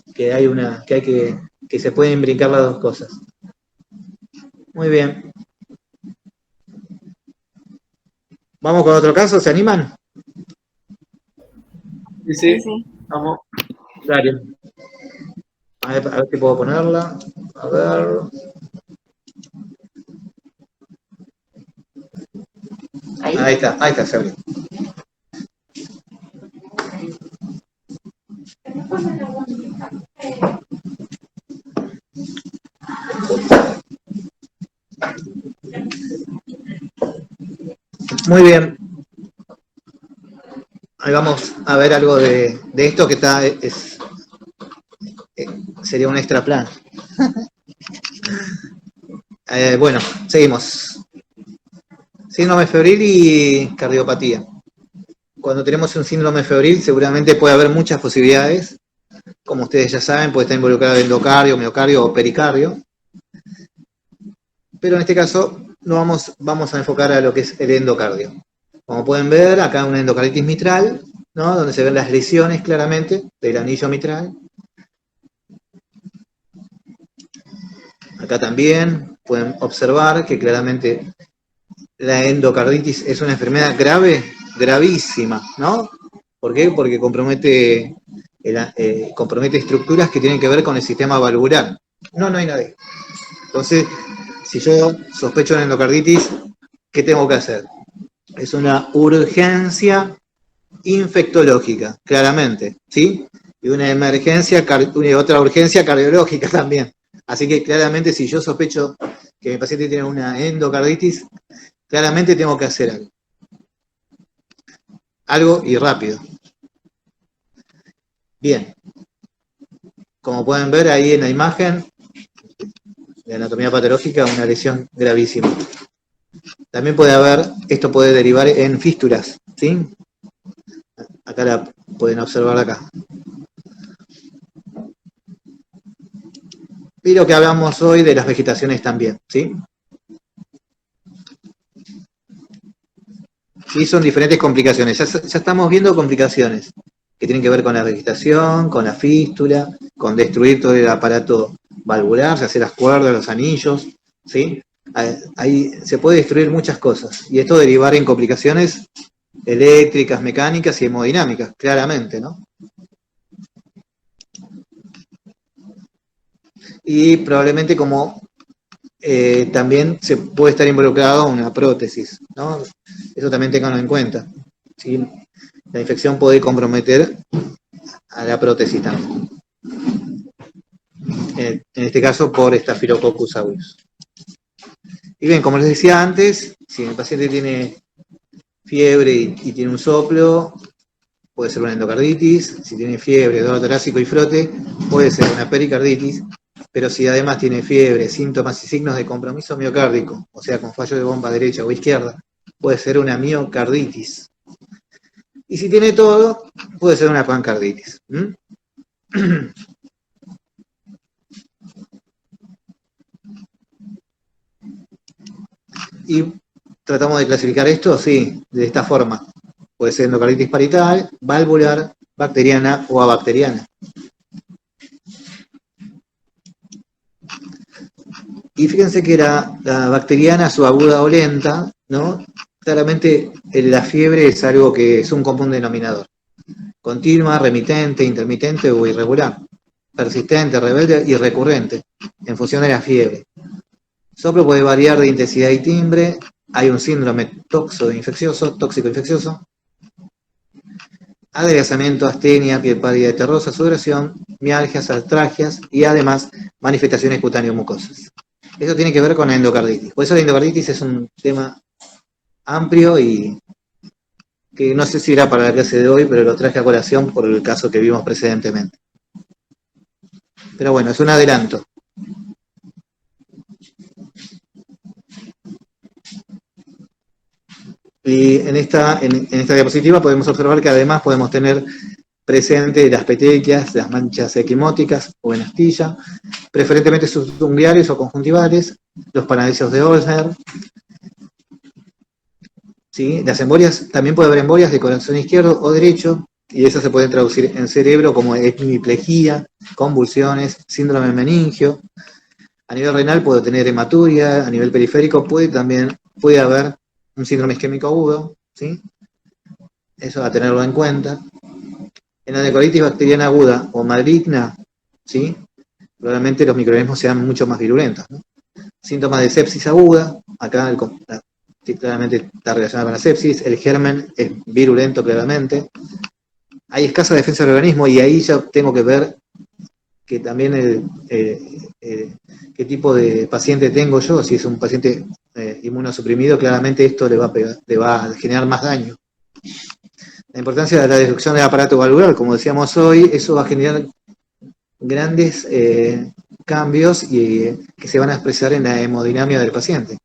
se pueden brincar las dos cosas. Muy bien. ¿Vamos con otro caso? ¿Se animan? Sí, vamos. Dale. A ver si puedo ponerla. A ver. Ahí está, Sergio. Muy bien. Ahí vamos a ver algo de esto que está sería un extra plan. Bueno, seguimos. Síndrome febril y cardiopatía. Cuando tenemos un síndrome febril seguramente puede haber muchas posibilidades. Como ustedes ya saben, puede estar involucrado endocardio, miocardio o pericardio. Pero en este caso no vamos a enfocar a lo que es el endocardio. Como pueden ver, acá una endocarditis mitral, ¿no? Donde se ven las lesiones claramente del anillo mitral. Acá también pueden observar que claramente la endocarditis es una enfermedad grave, gravísima, ¿no? ¿Por qué? Porque compromete estructuras que tienen que ver con el sistema valvular. No hay nadie. Entonces, si yo sospecho de endocarditis, ¿qué tengo que hacer? Es una urgencia infectológica, claramente, ¿sí? Y una emergencia, otra urgencia cardiológica también. Así que claramente si yo sospecho que mi paciente tiene una endocarditis, claramente tengo que hacer algo. Algo y rápido. Bien. Como pueden ver ahí en la imagen de anatomía patológica, una lesión gravísima. También esto puede derivar en fístulas, ¿sí? Acá la pueden observar acá. Y lo que hablamos hoy de las vegetaciones también, ¿sí? Y son diferentes complicaciones. Ya estamos viendo complicaciones que tienen que ver con la vegetación, con la fístula, con destruir todo el aparato valvular, ya sea las cuerdas, los anillos, ¿sí? Ahí se puede destruir muchas cosas. Y esto derivar en complicaciones eléctricas, mecánicas y hemodinámicas, claramente, ¿no? Y probablemente como también se puede estar involucrado una prótesis, ¿no? Eso también tenganlo en cuenta, ¿sí? La infección puede comprometer a la prótesis también. En este caso por Staphylococcus aureus. Y bien, como les decía antes, si el paciente tiene fiebre y tiene un soplo, puede ser una endocarditis. Si tiene fiebre, dolor torácico y frote, puede ser una pericarditis. Pero si además tiene fiebre, síntomas y signos de compromiso miocárdico, o sea, con fallo de bomba derecha o izquierda, puede ser una miocarditis. Y si tiene todo, puede ser una pancarditis. Y tratamos de clasificar esto, sí, de esta forma. Puede ser endocarditis parietal, valvular, bacteriana o abacteriana. Y fíjense que la bacteriana, su aguda o lenta, ¿no? Claramente la fiebre es algo que es un común denominador. Continua, remitente, intermitente o irregular. Persistente, rebelde y recurrente, en función de la fiebre. Soplo puede variar de intensidad y timbre. Hay un síndrome tóxico-infeccioso. Adelgazamiento, astenia, piel pálida y terrosa, sudoración, mialgias, artralgias y además manifestaciones cutáneo-mucosas. Eso tiene que ver con la endocarditis. Por eso la endocarditis es un tema amplio y que no sé si era para la clase de hoy, pero lo traje a colación por el caso que vimos precedentemente. Pero bueno, es un adelanto. Y en esta diapositiva podemos observar que además podemos tener presente las petequias, las manchas equimóticas o en astilla, preferentemente subunguiales o conjuntivales, los parálisis de Olner, ¿sí? Las embolias, también puede haber embolias de corazón izquierdo o derecho, y esas se pueden traducir en cerebro como hemiplegia, convulsiones, síndrome meningio. A nivel renal puede tener hematuria, a nivel periférico puede haber un síndrome isquémico agudo, ¿sí? Eso a tenerlo en cuenta. En la necrolitis bacteriana aguda o maligna, ¿sí? Probablemente los microorganismos sean mucho más virulentos, ¿no? Síntomas de sepsis aguda, acá claramente está relacionado con la sepsis, el germen es virulento claramente. Hay escasa defensa del organismo y ahí ya tengo que ver que también qué tipo de paciente tengo yo. Si es un paciente inmunosuprimido, claramente esto le va a generar más daño. La importancia de la destrucción del aparato valvular, como decíamos hoy, eso va a generar grandes cambios que se van a expresar en la hemodinamia del paciente.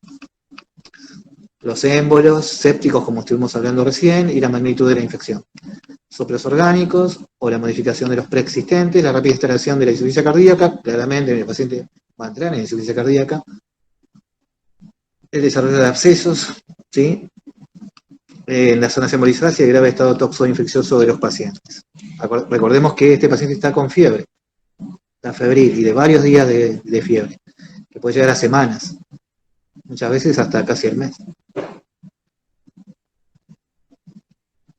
Los émbolos sépticos, como estuvimos hablando recién, y la magnitud de la infección. Soplos orgánicos o la modificación de los preexistentes, la rápida instalación de la insuficiencia cardíaca, claramente el paciente va a entrar en insuficiencia cardíaca, el desarrollo de abscesos, ¿sí? En las zonas embolizadas y el grave estado toxo-infeccioso de los pacientes. Recordemos que este paciente está con fiebre, está febril y de varios días de fiebre, que puede llegar a semanas, muchas veces hasta casi el mes.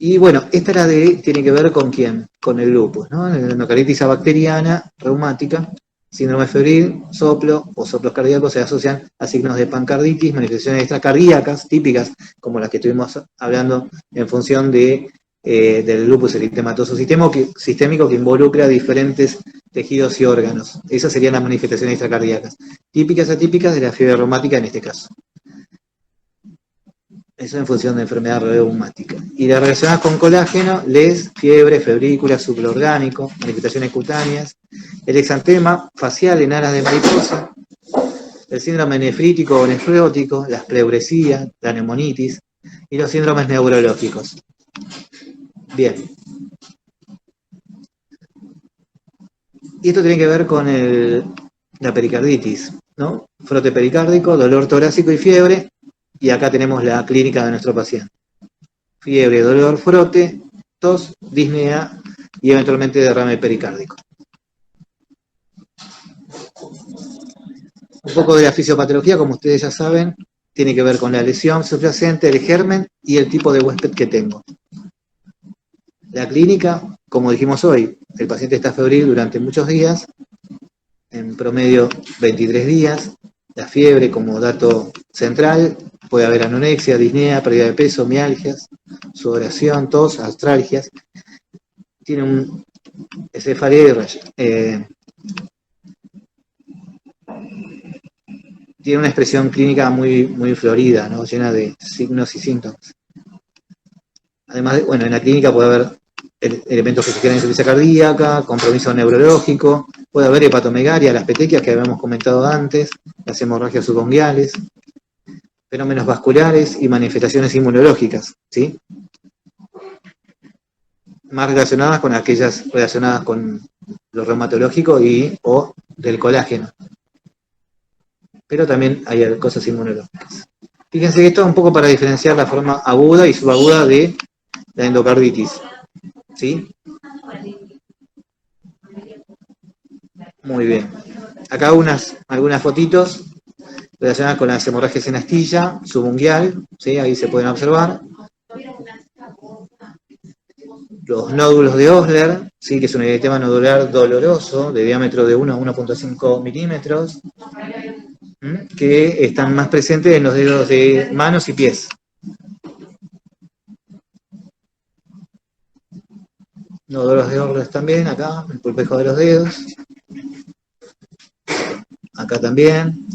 Y bueno, esta tiene que ver con quién, con el lupus, ¿no? La endocardititis bacteriana reumática, síndrome febril, soplo o soplos cardíacos se asocian a signos de pancarditis, manifestaciones extracardíacas típicas, como las que estuvimos hablando en función del lupus eritematoso sistémico que involucra diferentes tejidos y órganos. Esas serían las manifestaciones extracardíacas, típicas y atípicas de la fiebre reumática en este caso. Eso en función de enfermedad reumática. Y las relacionadas con colágeno, fiebre, febrícula, ciclo orgánico, manifestaciones cutáneas, el exantema facial en alas de mariposa, el síndrome nefrítico o nefrótico, la espleuresía, la neumonitis y los síndromes neurológicos. Bien. Y esto tiene que ver con la pericarditis, ¿no? Frote pericárdico, dolor torácico y fiebre. Y acá tenemos la clínica de nuestro paciente. Fiebre, dolor, frote, tos, disnea y eventualmente derrame pericárdico. Un poco de la fisiopatología, como ustedes ya saben, tiene que ver con la lesión subyacente, el germen y el tipo de huésped que tengo. La clínica, como dijimos hoy, el paciente está febril durante muchos días, en promedio 23 días. La fiebre como dato central, puede haber anorexia, disnea, pérdida de peso, mialgias, sudoración, tos, astralgias. Tiene un cefalea, tiene una expresión clínica muy, muy florida, ¿no? Llena de signos y síntomas. Además, bueno, en la clínica puede haber elementos que sugieren insuficiencia cardíaca, compromiso neurológico, puede haber hepatomegalia, las petequias que habíamos comentado antes, las hemorragias subunguales, fenómenos vasculares y manifestaciones inmunológicas, ¿sí? Más relacionadas con aquellas relacionadas con lo reumatológico o del colágeno. Pero también hay cosas inmunológicas. Fíjense que esto es un poco para diferenciar la forma aguda y subaguda de la endocarditis, ¿sí? Muy bien. Acá algunas fotitos relacionadas con las hemorragias en astilla, subungual, ¿sí? Ahí se pueden observar. Los nódulos de Osler, ¿sí? Que es un eritema nodular doloroso de diámetro de 1 a 1.5 milímetros, que están más presentes en los dedos de manos y pies. Nódulos de Osler también, acá, el pulpejo de los dedos. Acá también.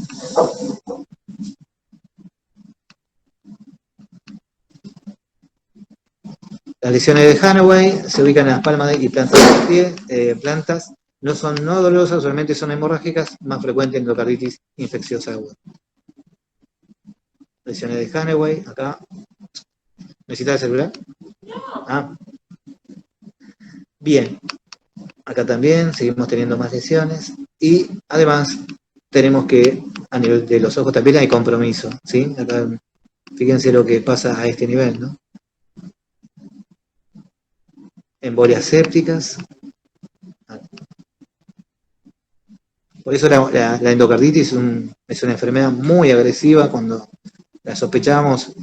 Las lesiones de Hanaway se ubican en las palmas y plantas del pie, plantas. No son no dolorosas, solamente son hemorrágicas, más frecuente en endocarditis infecciosa aguda. Lesiones de Hanaway, acá. ¿Necesitas el celular? Ah. Bien. Acá también seguimos teniendo más lesiones. Y además tenemos que a nivel de los ojos también hay compromiso, ¿sí? Acá, fíjense lo que pasa a este nivel, ¿no? Embolias sépticas. Por eso la endocarditis es una enfermedad muy agresiva. Cuando la sospechamos,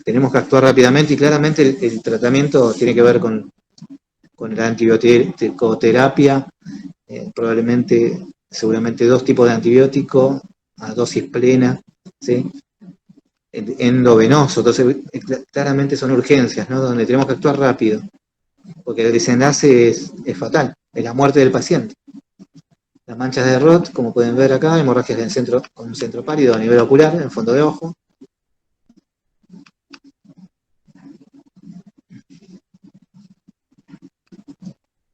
tenemos que actuar rápidamente y claramente el tratamiento tiene que ver con la antibioticoterapia, seguramente 2 tipos de antibiótico a dosis plena, ¿sí? Endovenoso, entonces claramente son urgencias, ¿no? Donde tenemos que actuar rápido, porque el desenlace es fatal, es la muerte del paciente. Las manchas de Roth, como pueden ver acá, hemorragias con un centro pálido a nivel ocular, en el fondo de ojo.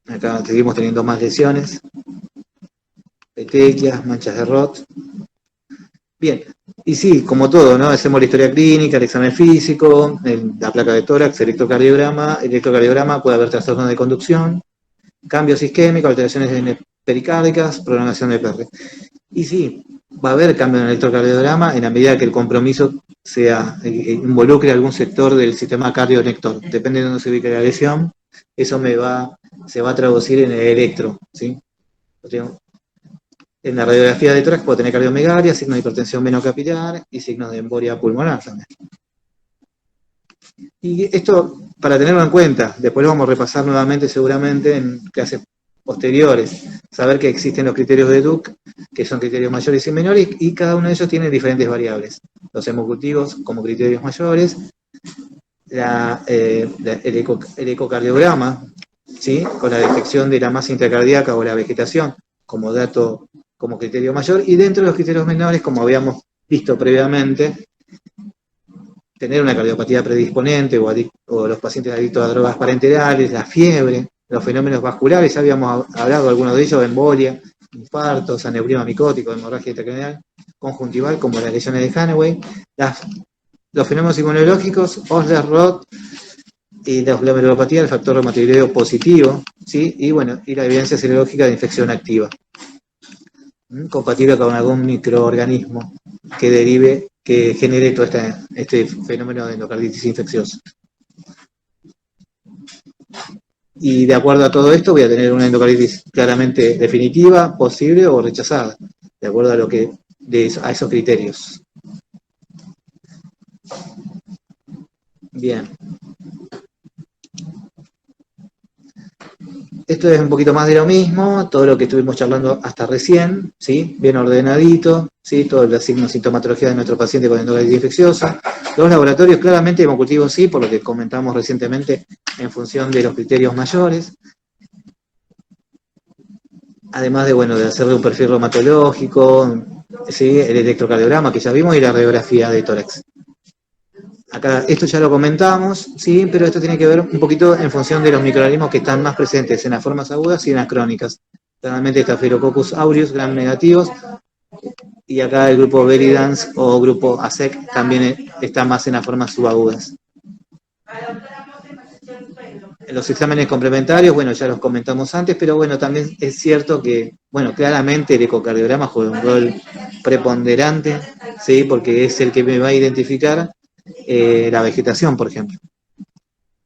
Acá seguimos teniendo más lesiones, petequias, manchas de Roth. Bien, y sí, como todo, ¿no? Hacemos la historia clínica, el examen físico, la placa de tórax, electrocardiograma, puede haber trastornos de conducción, cambios isquémicos, alteraciones pericárdicas, prolongación de PR. Y sí, va a haber cambio en el electrocardiograma en la medida que el compromiso involucre algún sector del sistema cardio-nector. Depende de dónde se ubique la lesión, eso se va a traducir en el electro, ¿sí? En la radiografía de tórax puede tener cardiomegalia, signos de hipertensión venocapilar y signos de embolia pulmonar también. Y esto, para tenerlo en cuenta, después lo vamos a repasar nuevamente seguramente en clases posteriores, saber que existen los criterios de Duke, que son criterios mayores y menores, y cada uno de ellos tiene diferentes variables. Los hemocultivos como criterios mayores, el ecocardiograma, ¿sí? Con la detección de la masa intracardíaca o la vegetación como dato, como criterio mayor, y dentro de los criterios menores, como habíamos visto previamente, tener una cardiopatía predisponente o los pacientes adictos a drogas parenterales, la fiebre, los fenómenos vasculares, ya habíamos hablado de algunos de ellos, embolia, infartos, aneurisma micótico, hemorragia intracraneal, conjuntival, como las lesiones de Hannaway, los fenómenos inmunológicos, Osler-Roth, y la glomerulopatía, el factor reumatoideo positivo, ¿sí? Y bueno, y la evidencia serológica de infección activa, compatible con algún microorganismo que genere todo este fenómeno de endocarditis infecciosa. Y de acuerdo a todo esto voy a tener una endocarditis claramente definitiva, posible o rechazada, de acuerdo a esos criterios. Bien. Esto es un poquito más de lo mismo, todo lo que estuvimos charlando hasta recién, ¿sí? Bien ordenadito, ¿sí? Toda la sintomatología de nuestro paciente con endocarditis infecciosa. Los laboratorios, claramente, hemocultivos sí, por lo que comentamos recientemente, en función de los criterios mayores. Además de hacerle un perfil reumatológico, ¿sí? El electrocardiograma que ya vimos y la radiografía de tórax. Acá, esto ya lo comentamos, sí, pero esto tiene que ver un poquito en función de los microorganismos que están más presentes en las formas agudas y en las crónicas. Claramente Staphylococcus aureus, gram negativos, y acá el grupo Veridans o grupo ASEC también está más en las formas subagudas. En los exámenes complementarios, bueno, ya los comentamos antes, pero bueno, también es cierto que, bueno, claramente el ecocardiograma juega un rol preponderante, ¿sí? Porque es el que me va a identificar la vegetación, por ejemplo.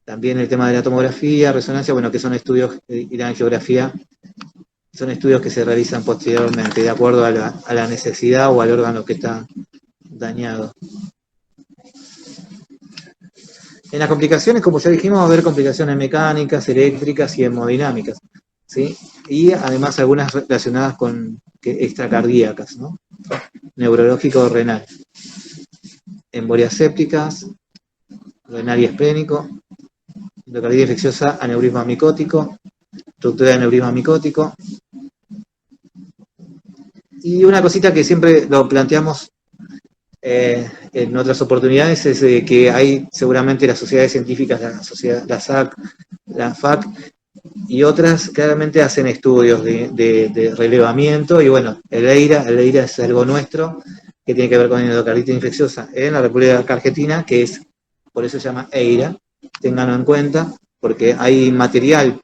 También el tema de la tomografía, resonancia, bueno, que son estudios, y la angiografía, son estudios que se realizan posteriormente, de acuerdo a la necesidad o al órgano que está dañado. En las complicaciones, como ya dijimos, va a haber complicaciones mecánicas, eléctricas y hemodinámicas, ¿sí? Y además algunas relacionadas con extracardíacas, ¿no? Neurológico o renal. Embolias sépticas, renal y esplénico, endocarditis infecciosa, aneurisma micótico, estructura de aneurisma micótico. Y una cosita que siempre lo planteamos en otras oportunidades es que hay seguramente las sociedades científicas, la SAC, la FAC y otras claramente hacen estudios de relevamiento y bueno, el EIRA es algo nuestro que tiene que ver con endocarditis infecciosa en la República Argentina, que es, por eso se llama EIRA, ténganlo en cuenta, porque hay material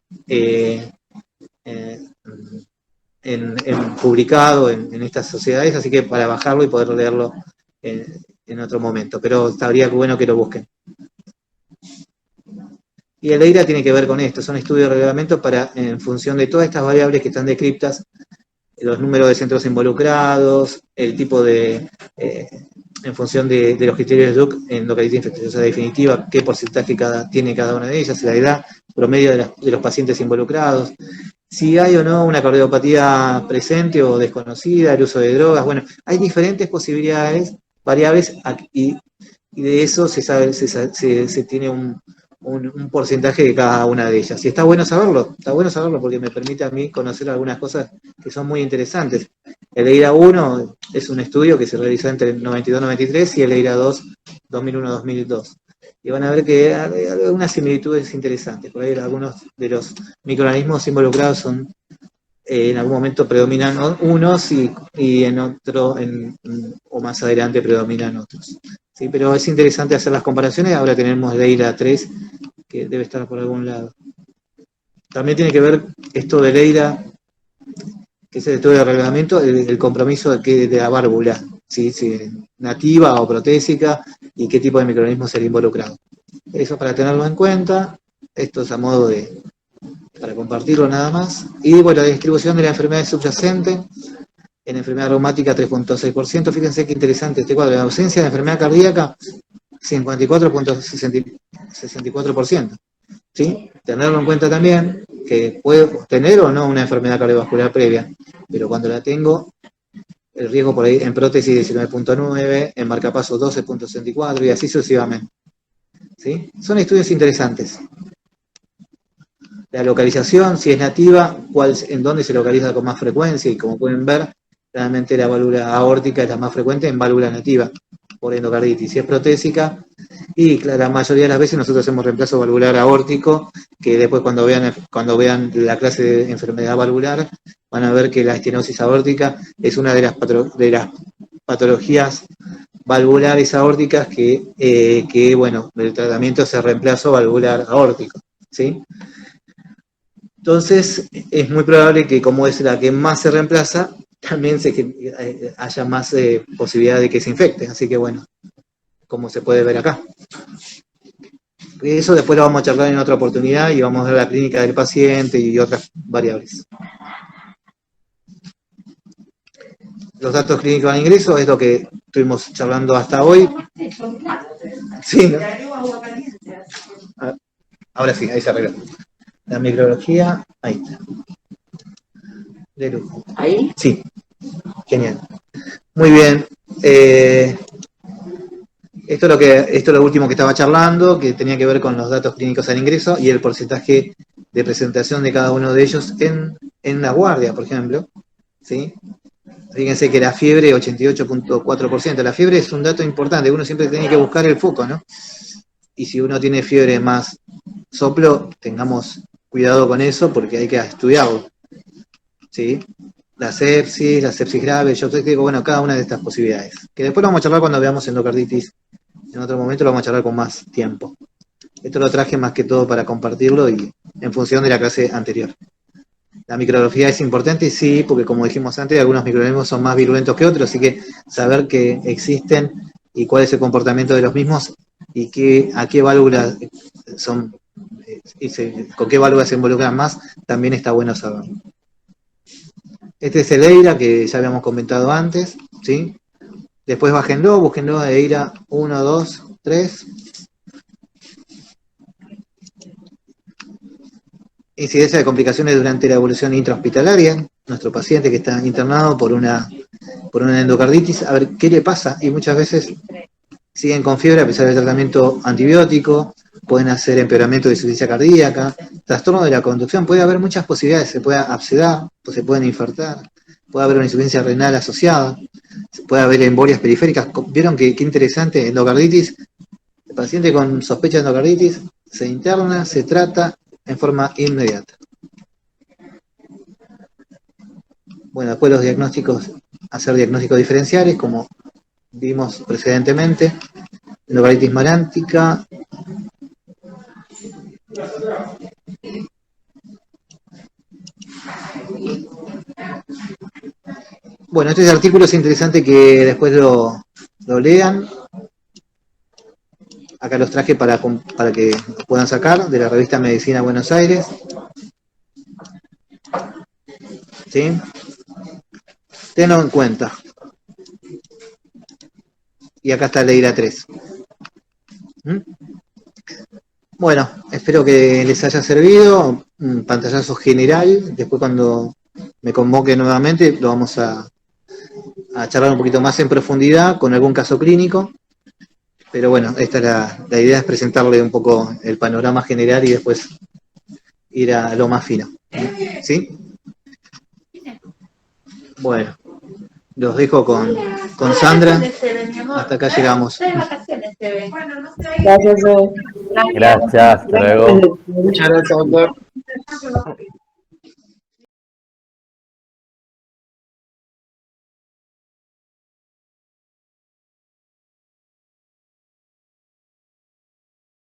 publicado en estas sociedades, así que para bajarlo y poder leerlo en otro momento, pero estaría bueno que lo busquen. Y el EIRA tiene que ver con esto, son estudios de reglamento para, en función de todas estas variables que están descritas, los números de centros involucrados, el tipo de, en función de los criterios de Duke, endocardititis infecciosa definitiva, qué porcentaje tiene cada una de ellas, la edad promedio de los pacientes involucrados, si hay o no una cardiopatía presente o desconocida, el uso de drogas, bueno, hay diferentes posibilidades, variables, y de eso se tiene un porcentaje de cada una de ellas. Y está bueno saberlo porque me permite a mí conocer algunas cosas que son muy interesantes. El EIRA 1 es un estudio que se realizó entre el 92 y 93 y el EIRA 2, 2001-2002. Y van a ver que hay algunas similitudes interesantes. Por ahí algunos de los microorganismos involucrados son, en algún momento predominan unos y en otro, o más adelante predominan otros. ¿Sí? Pero es interesante hacer las comparaciones. Ahora tenemos el EIRA 3, que debe estar por algún lado. También tiene que ver esto del EIRA, que es el estudio de reglamento, el compromiso de la válvula, ¿sí? Si nativa o protésica, y qué tipo de microorganismo será involucrado. Eso para tenerlo en cuenta. Esto es a modo para compartirlo nada más. Y bueno, la distribución de la enfermedad subyacente. En enfermedad reumática 3.6%, fíjense qué interesante este cuadro. En ausencia de enfermedad cardíaca, 54.64%. ¿Sí? Tenerlo en cuenta también, que puedo tener o no una enfermedad cardiovascular previa, pero cuando la tengo, el riesgo por ahí en prótesis 19.9, en marcapasos 12.64 y así sucesivamente. ¿Sí? Son estudios interesantes. La localización, si es nativa, en dónde se localiza con más frecuencia, y como pueden ver, realmente la válvula aórtica es la más frecuente en válvula nativa por endocarditis. Si es protésica, y la mayoría de las veces nosotros hacemos reemplazo valvular aórtico, que después cuando vean la clase de enfermedad valvular, van a ver que la estenosis aórtica es una de las patologías valvulares aórticas que bueno, el tratamiento es el reemplazo valvular aórtico, ¿sí? Entonces, es muy probable que como es la que más se reemplaza, también haya más posibilidad de que se infecte. Así que bueno, como se puede ver acá. Eso después lo vamos a charlar en otra oportunidad y vamos a ver la clínica del paciente y otras variables. Los datos clínicos al ingreso es lo que estuvimos charlando hasta hoy. Sí, ¿no? Ahora sí, ahí se arregló. La microbiología, ahí está. De lujo. ¿Ahí? Sí, genial. Muy bien. Esto es lo último que estaba charlando, que tenía que ver con los datos clínicos al ingreso y el porcentaje de presentación de cada uno de ellos en la guardia, por ejemplo. ¿Sí? Fíjense que la fiebre, 88.4%. La fiebre es un dato importante, uno siempre tiene que buscar el foco, ¿no? Y si uno tiene fiebre más soplo, tengamos cuidado con eso porque hay que estudiarlo. ¿Sí? La sepsis grave, yo digo, bueno, cada una de estas posibilidades. Que después lo vamos a charlar cuando veamos endocarditis. En otro momento lo vamos a charlar con más tiempo. Esto lo traje más que todo para compartirlo y en función de la clase anterior. La microbiología es importante, sí, porque como dijimos antes, algunos microorganismos son más virulentos que otros, así que saber que existen y cuál es el comportamiento de los mismos y a qué válvulas son, con qué válvulas se involucran más, también está bueno saberlo. Este es el EIRA que ya habíamos comentado antes, ¿sí? Después búsquenlo, EIRA 1, 2, 3. Incidencia de complicaciones durante la evolución intrahospitalaria. Nuestro paciente que está internado por una endocarditis, a ver qué le pasa, y muchas veces siguen con fiebre a pesar del tratamiento antibiótico, pueden hacer empeoramiento de insuficiencia cardíaca, trastorno de la conducción, puede haber muchas posibilidades, se puede abscedar, se pueden infartar, puede haber una insuficiencia renal asociada, puede haber embolias periféricas. ¿Vieron qué interesante? Endocarditis, el paciente con sospecha de endocarditis se interna, se trata en forma inmediata. Bueno, después los diagnósticos, hacer diagnósticos diferenciales, como vimos precedentemente, endocarditis marántica, Bueno, este artículo es interesante que después lo lean. Acá los traje para que lo puedan sacar de la revista Medicina Buenos Aires. ¿Sí? Tenlo en cuenta. Y acá está Leira 3. Bueno, espero que les haya servido. Un pantallazo general. Después cuando me convoque nuevamente lo vamos a charlar un poquito más en profundidad con algún caso clínico. Pero bueno, esta es la idea, es presentarle un poco el panorama general y después ir a lo más fino. ¿Sí? Bueno, los dejo con Sandra. Hasta acá llegamos. Gracias. Gracias, hasta luego. Muchas gracias, doctor.